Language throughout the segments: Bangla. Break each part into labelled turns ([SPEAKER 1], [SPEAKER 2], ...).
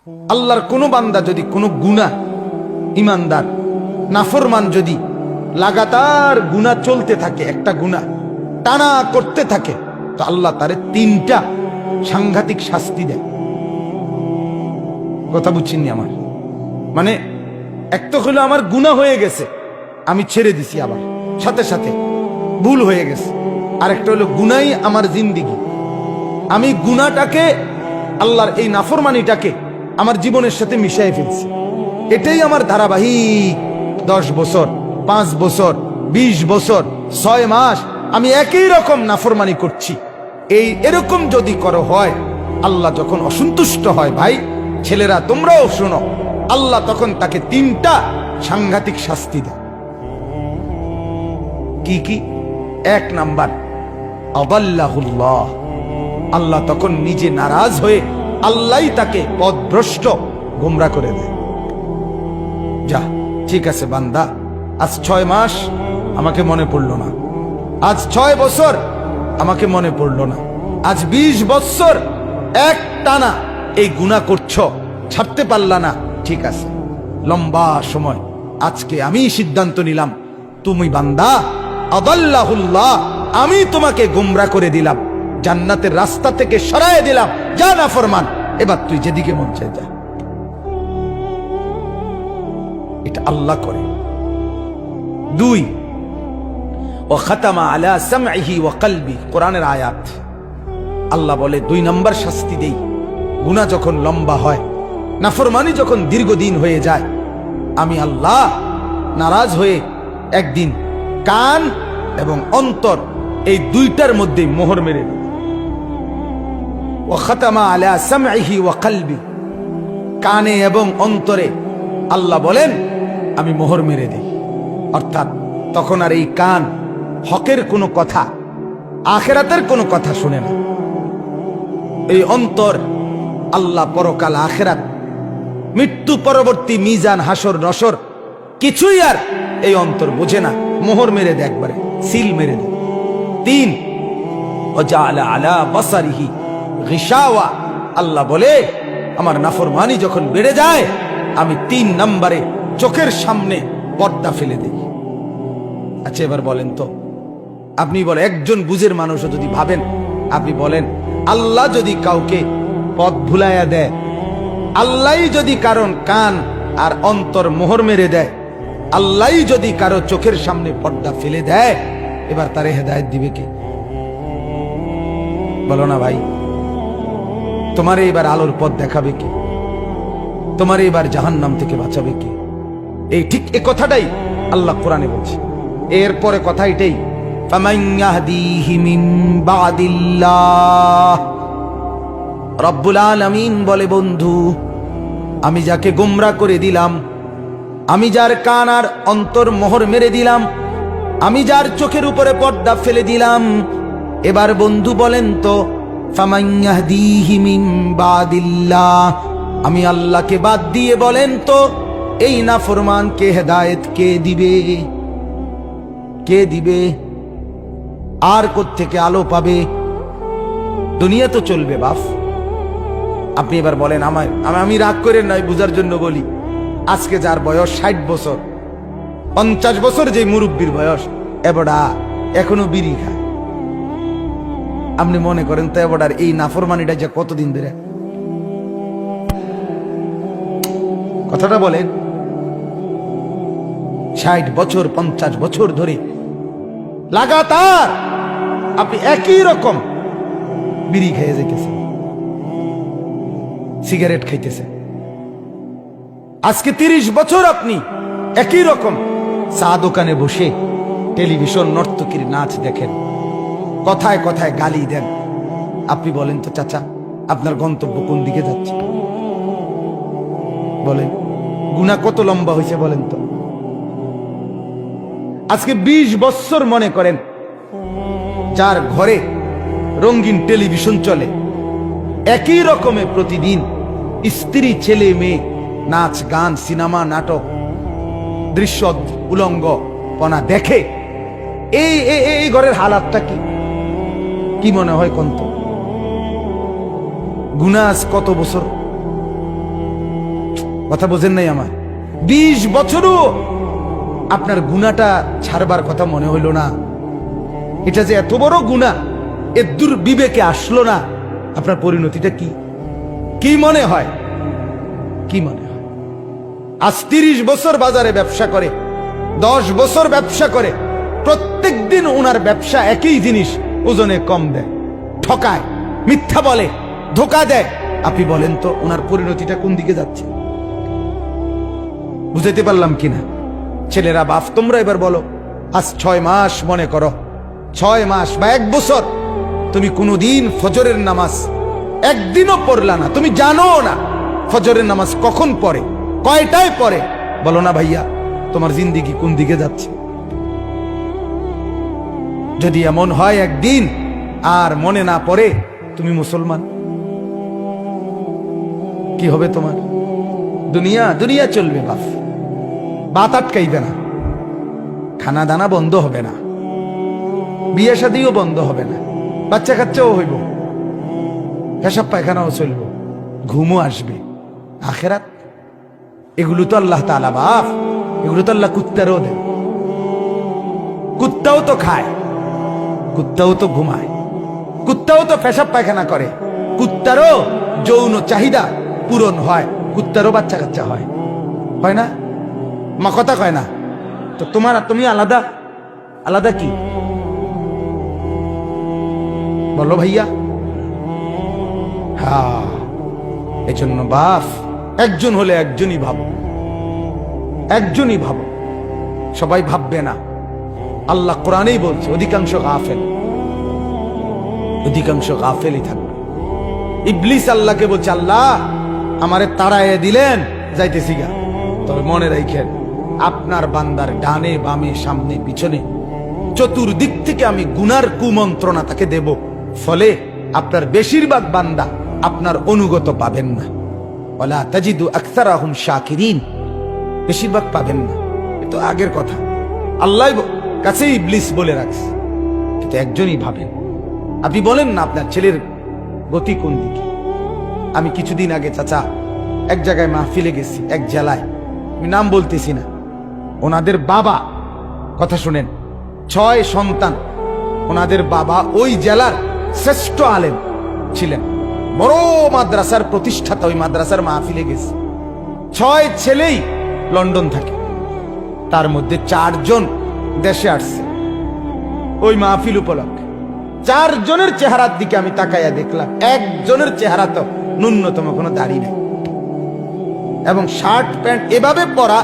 [SPEAKER 1] আল্লাহর কোন বান্দা যদি কোনো গুনাহ, ইমানদার নাফরমান যদি লাগাতার গুনাহ চলতে থাকে, একটা গুনাহ টানা করতে থাকে, তো আল্লাহ তারে 3টা সাংঘাতিক শাস্তি দেয়। কথা বুঝছেননি আমার? মানে এক তো হলো আমার গুনাহ হয়ে গেছে, আমি ছেড়ে দিছি, আবার সাথে সাথে ভুল হয়ে গেছে। আরেকটা হলো গুনাহই আমার জিন্দেগি, আমি গুনাহটাকে, আল্লাহর এই নাফরমানিটাকে আমার জীবনের সাথে মিশিয়ে ফেলছি। এটাই আমার ধারাবাহিক 10 বছর, 5 বছর, 20 বছর, 6 মাস আমি একই রকম নাফরমানি করছি। এরকম যদি করো হয়, আল্লাহ যখন অসন্তুষ্ট হয়, ভাই ছেলেরা তোমরাও শোনো, আল্লাহ তখন তাকে 3টা সাংঘাতিক শাস্তি দেয়। কি কি? 1 নাম্বার, আদাল্লাহুল্লাহ, আল্লাহ তখন নিজে নারাজ হয়ে আল্লাহই তাকে পথভ্রষ্ট, গোমরা করে দেয়। যা, ঠিক আছে বান্দা, আজ 6 মাস আমাকে মনে পড়লো না, আজ 6 বছর আমাকে মনে পড়লো না, আজ 20 বছর এক টানা এই গুনাহ করছো, ছাড়তে পারলা না, ঠিক আছে, লম্বা সময় আজকে আমি সিদ্ধান্ত নিলাম, তুমি বান্দা আদাল্লাহুল্লাহ, আমি তোমাকে গোমরা করে দিলাম, জান্নাতের রাস্তা থেকে সরায় দিলাম, যা নাফরমান, এবার তুই যেদিকে মন চায় যা। এটা আল্লাহ করে। 2, ওয়া খাতামা আলা সামঈহি ওয়া কলবি, কোরআনের আয়াত। আল্লাহ বলে 2 নম্বর শাস্তি দেই, গুনাহ যখন লম্বা হয়, নাফরমানি যখন দীর্ঘদিন হয়ে যায়, আমি আল্লাহ নারাজ হয়ে একদিন কান এবং অন্তর এই 2টার মধ্যে মোহর মেরে দিই। ওয়া খাতামা আলা সামঈহি ওয়া কলবি, কানে এবং অন্তরে আল্লাহ বলেন আমি মোহর মেরে দিই। অর্থাৎ তখন আর এই কান হকের কোনো কথা, আখিরাতের কোনো কথা শুনে না। এই অন্তর আল্লাহ, পরকাল, আখিরাত, মৃত্যু পরবর্তী মিজান, হাসর নসর কিছুই আর এই অন্তর বোঝে না, মোহর মেরে দেয়, একবারে সিল মেরে দেয়। 3, ওয়াজআলা আলা বাসারিহি গিশাওয়া, আল্লাহ বলে আমার নাফরমানি যখন বেড়ে যায়, আমি 3 নম্বরে চোখের সামনে পর্দা ফেলে দেই। আচ্ছা এবার বলেন তো, আপনি বলেন, একজন বুঝের মানুষও যদি ভাবেন, আপনি বলেন আল্লাহ যদি কাউকে পথ ভুলাইয়া দেয়, আল্লাহই যদি কারণ কান আর অন্তর মোহর মেরে দেয়, আল্লাহই যদি কারো চোখের সামনে পর্দা ফেলে দেয়, এবার তারে হেদায়েত দিবে কে? বলো না ভাই, তোমারে এবার আলোর পথ দেখাবে কে? তোমারে এবার জাহান্নাম থেকে বাঁচাবে কে? এই ঠিক এই কথাটাই আল্লাহ কোরআনে বলছে। এরপরে কথা এটাই, ফামান ইয়াহদিহি মিন বাদিল্লাহ, রব্বুল আলামিন বলে, বন্ধু আমি যাকে গোমরা করে দিলাম, আমি যার কান আর অন্তর মোহর মেরে দিলাম, আমি যার চোখের উপরে পর্দা ফেলে দিলাম, এবার বন্ধু বলেন তো, ফামান ইয়াহদিহি মিন বাদিল্লাহ, আমি আল্লাহকে বাদ দিয়ে বলেন তো এই নাফরমানকে হেদায়েত কে দিবে? কে দিবে? আর কোত্থেকে আলো পাবে? দুনিয়া তো চলবে বাপ। আপনি এবার বলেন, আমি রাগ করে নয়, বুঝার জন্য বলি, আজকে যার বয়স 60 বছর, 50 বছর যে মুরব্বীর বয়স, এবড়া এখনো বিড়ি খায়, আপনি মনে করেন তো এবড়ার এই নাফরমানিটা যে কতদিন ধরে? কথাটা বলেন, 60 বছর 50 বছর ধরে লাগাতার আপনি একই রকম বিড়ি খেয়ে যেতেছেন, সিগারেট খাইতেছেন। আজকে 30 বছর আপনি একই রকম চা দোকানে বসে টেলিভিশন নর্তকীর নাচ দেখেন, কথায় কথায় গালি দেন। আপনি বলেন তো চাচা, আপনার গন্তব্য কোন দিকে যাচ্ছে? বলেন, গুনাহ কত লম্বা হয়েছে বলেন তো? আজকে 20 বছর মনে করেন যার ঘরে রঙিন টেলিভিশন চলে, একই রকমের প্রতিদিন স্ত্রী ছেলে মেয়ে নাচ গান সিনেমা নাটক দৃশ্য উলঙ্গ পনা দেখে, এই ঘরের হালাতটা কি মনে হয়? কত গুনাহ কত বছর কথা বোঝেন নাই আমার? 20 বছরও আপনার গুনাহটা ছাড়বার কথা মনে হইল না। এটা যে এত বড় গুনাহ, এর দূর বিবেকে আসলো না। আপনার পরিণতিটা কি কি মনে হয়? কি মনে হয়? আজ 30 বছর বাজারে ব্যবসা করে, 10 বছর ব্যবসা করে, প্রত্যেক দিন ওনার ব্যবসা একই জিনিস ওজনে কম দেয়, ঠকায়, মিথ্যা বলে, ধোকা দেয়। আপনি বলেন তো ওনার পরিণতিটা কোন দিকে যাচ্ছে? বুঝাইতে পারলাম কিনা? ছেলেরা, বাপ, তোমরা এবার বলো, আজ 6 মাস মনে করো, 6 মাস বা 1 বছর তুমি কোনোদিন ফজরের নামাজ একদিনও পড়লা না, তুমি জানো না ফজরের নামাজ কখন পড়ে, কয়টায় পড়ে। বলো না ভাইয়া, তোমার জিন্দেগি কোন দিকে যাচ্ছে? যদি এমন হয় একদিন আর মনে না পড়ে তুমি মুসলমান, কি হবে তোমার? দুনিয়া দুনিয়া চলবে, বাপ, বাত আটকাইবে না, খানা দানা বন্ধ হবে না, বিয়ে শাদিও বন্ধ হবে না, বাচ্চা কাচ্চাও হইব, পেশাব পায়খানাও চলব, ঘুমও আসবে। আখেরাত এগুলো তো আল্লাহ তাআলা, বাপ, এগুলো তো আল্লাহ কুত্তারও দেন। কুত্তাও তো খায়, কুত্তাও তো ঘুমায়, কুত্তাও তো পেশাব পায়খানা করে, কুত্তারও যৌন চাহিদা পূরণ হয়, কুত্তারও বাচ্চা কাচ্চা হয়, হয় না? মা কথা কয় না তো? তুমি আলাদা? আলাদা কি বলো ভাইয়া? হ্যাঁ, এজন্য বাপ, একজন হলে একজনই ভাবো, একজনই ভাবো, সবাই ভাববে না। আল্লাহ কোরআনেই বলছে অধিকাংশ গাফেল, অধিকাংশ গাফেলই থাকবে। ইবলিস আল্লাহকে বলছে, আল্লাহ আমারে তাড়াইয়া দিলেন, যাইতেছি গা, তবে মনে রাখেন আপনার বান্দার ডানে বামে সামনে পিছনে চতুর্দিক থেকে আমি গুনার কুমন্ত্রণা তাকে দেব, ফলে আপনার বেশিরভাগ বান্দা আপনার অনুগত পাবেন না। ওয়ালা তাজিদু আকসারাহুম শাকিরিন, বেশিরভাগ পাবেন না। এ তো আগের কথা, আল্লাহ কাছে ইবলিস বলে রাখছে। কিন্তু একজনই ভাবেন। আপনি বলেন না আপনার ছেলের গতি কোন দিকে? আমি কিছুদিন আগে চাচা এক জায়গায় মাহফিলে গেছি, এক জেলায়, আমি নাম বলতেছি না। ওনাদের বাবা, কথা শুনেন, 6 সন্তান, ওনাদের বাবা ওই জেলার শ্রেষ্ঠ আলেম ছিলেন, বড় মাদ্রাসার প্রতিষ্ঠাতা। ওই মাদ্রাসার মাহফিলে গেছে, 6 ছেলেই লন্ডন থাকে, তার মধ্যে 4 জন দেশে আসছে ওই মাহফিল উপলক্ষে। 4 জনের চেহারার দিকে আমি তাকাইয়া দেখলাম, একজনের চেহারা তো ন্যূনতম কোনো দাড়ি নেই, এবং শার্ট প্যান্ট এভাবে পরা,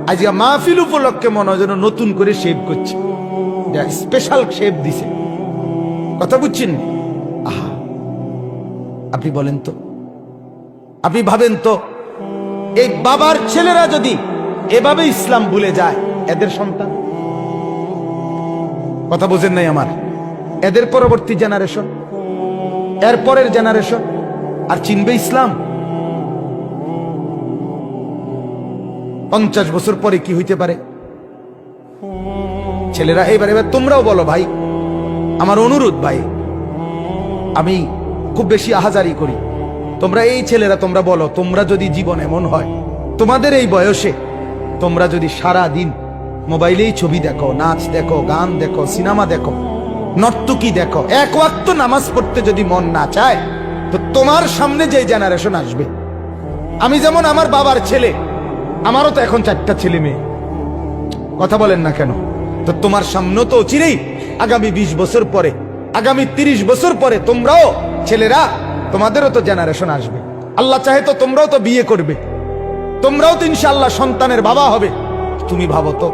[SPEAKER 1] আজকে মাহফিল উপলক্ষে মনে হয় যেন নতুন করে শেভ করছে, স্পেশাল শেভ দিছে। কথা বুঝছেন? আহা, আপনি বলেন তো, আপনি ভাবেন তো, এই বাবার ছেলেরা যদি এভাবে ইসলাম ভুলে যায়, এদের সন্তান, কথা বোঝেন নাই আমার, এদের পরবর্তী জেনারেশন, এর পরের জেনারেশন আর চিনবে ইসলাম? 50 বছর পরে কি হইতে পারে? ছেলেরা এবার তোমরাও বলো ভাই, আমার অনুরোধ ভাই, আমি খুব বেশি আহাজারি করি, তোমরা এই ছেলেরা তোমরা বলো, তোমরা যদি জীবন এমন হয় তোমাদের এই বয়সে, তোমরা যদি সারা দিন মোবাইলেই ছবি দেখো, নাচ দেখো, গান দেখো, সিনেমা দেখো, নর্তকী দেখো, এক ওয়াক্ত নামাজ পড়তে যদি মন না চায়, তো তোমার সামনে যে জেনারেশন আসবে, আমি যেমন আমার বাবার ছেলে, আমারও তো এখন 4টা ছেলে মেয়ে, কথা বলেন না কেন? তো তোমার সামনে তো চিরেই আগামী 20 বছর পরে, আগামী 30 বছর পরে তোমরাও ছেলেরা, তোমাদেরও তো জেনারেশন আসবে। আল্লাহ চাহে তো তোমরাও তো বিয়ে করবে, তোমরাও তো ইনশাআল্লাহ সন্তানের বাবা হবে। তুমি ভাবো তো,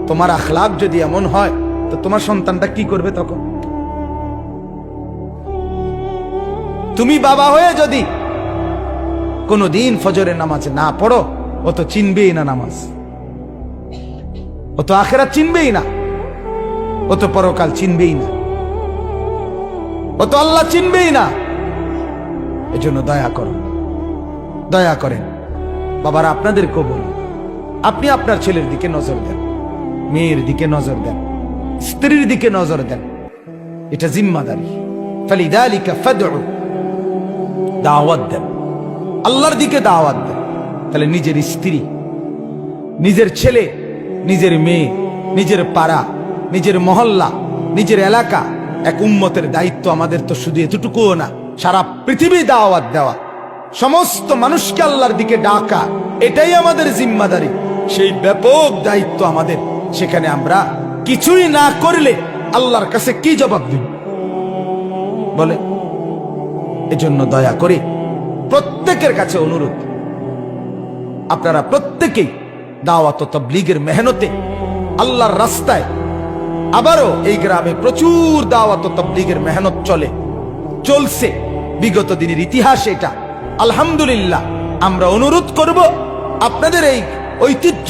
[SPEAKER 1] তোমার আখলাক যদি এমন হয়, তো তোমার সন্তানটা কি করবে তখন? তুমি বাবা হয়ে যদি কোনদিন ফজরের নামাজ না পড়ো, ও তো চিনবেই না নামাজ, ও তো আখেরাত চিনবেই না, ও তো পরকাল চিনবেই না, ও তো আল্লাহ চিনবেই না। এজন্য দয়া করো, দয়া করেন বাবারা, আপনাদেরকেও বলি, আপনি আপনার ছেলের দিকে নজর দেন, মেয়ের দিকে নজর দেন, স্ত্রীর দিকে নজর দেন, এটা জিম্মাদারি। ফালিযালিকা ফাদউ, দাওয়াত দেন, আল্লাহর দিকে দাওয়াত দেন, তাহলে নিজের স্ত্রী, নিজের ছেলে, নিজের মেয়ে, নিজের পাড়া, নিজের মহল্লা, নিজের এলাকা, এক উম্মতের দায়িত্ব আমাদের তো শুধু এতটুকুও না, সারা পৃথিবী দাওয়াত দেওয়া, সমস্ত মানুষকে আল্লাহর দিকে ডাকা, এটাই আমাদের জিম্মাদারি। সেই ব্যাপক দায়িত্ব আমাদের, সেখানে আমরা কিছুই না করলে আল্লাহর কাছে কি জবাব দিব বলে? এজন্য দয়া করে প্রত্যেকের কাছে অনুরোধ, আপনারা প্রত্যেকেই দাওয়াত ও তাবলীগের মেহনতে আল্লাহর রাস্তায়, আবারও এই গ্রামে প্রচুর দাওয়াত ও তাবলীগের মেহনত চলছে, বিগত দিনের ইতিহাস এটা, আলহামদুলিল্লাহ। আমরা অনুরোধ করব আপনাদের এই ঐতিহ্য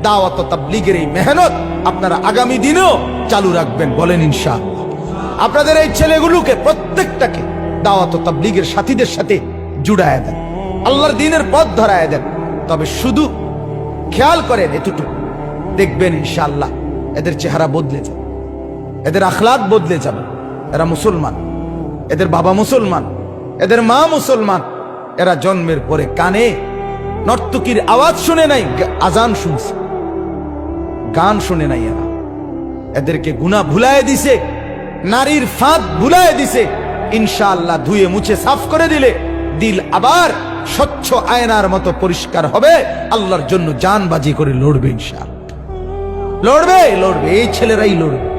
[SPEAKER 1] দাওয়াত ও তাবলীগের এই মেহনত আপনারা আগামী দিনেও চালু রাখবেন, বলেন ইনশাআল্লাহ। আপনাদের এই ছেলেগুলোকে প্রত্যেকটাকে দাওয়াত ও তাবলীগের সাথীদের সাথে জুড়ায় দেন, আল্লাহর দ্বীনের পথ ধরায় দেন। তবে শুধু খেয়াল করেন এতটুকু, দেখবেন ইনশাআল্লাহ এদের চেহারা বদলে যাবে, এদের আখলাক বদলে যাবে। এরা মুসলমান, এদের বাবা মুসলমান, এদের মা মুসলমান। এরা জন্মের পরে কানে নর্তকীর আওয়াজ শুনে নাই, আজান শুনছে, গান শুনে নাই। এরা এদেরকে গুনাহ ভুলায় দিছে, নারীর ফাঁদ ভুলায় দিছে। ইনশাআল্লাহ ধুয়ে মুছে সাফ করে দিলে দিল আবার স্বচ্ছ আয়নার মতো পরিষ্কার হবে, আল্লাহর জন্য জান বাজি করে লড়বে ইনশাআল্লাহ। লড়বে, এই ছেলেরাই লড়বে,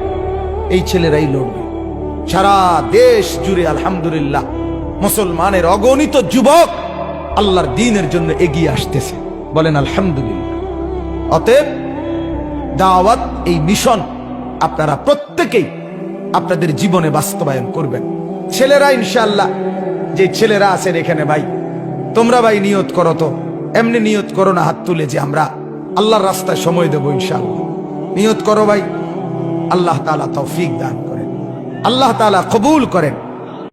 [SPEAKER 1] এই ছেলেরাই লড়বে। সারা দেশ জুড়ে আলহামদুলিল্লাহ মুসলমানের অগণিত যুবক আল্লাহর দ্বীনের জন্য এগিয়ে আসতেছে, বলেন আলহামদুলিল্লাহ। অতএব দাওয়াত, এই মিশন আপনারা প্রত্যেকেই আপনাদের জীবনে বাস্তবায়ন করবেন। ছেলেরা ইনশাআল্লাহ, যে ছেলেরা আছেন এখানে, ভাই তোমরা ভাই নিয়ত করো, তো এমনি নিয়ত করো না হাত তুলে যে আমরা আল্লাহর রাস্তায় সময় দেবো, ইনশাআল্লাহ নিয়ত করো ভাই। আল্লাহ তাআলা তৌফিক দান করেন, আল্লাহ তাআলা কবুল করেন।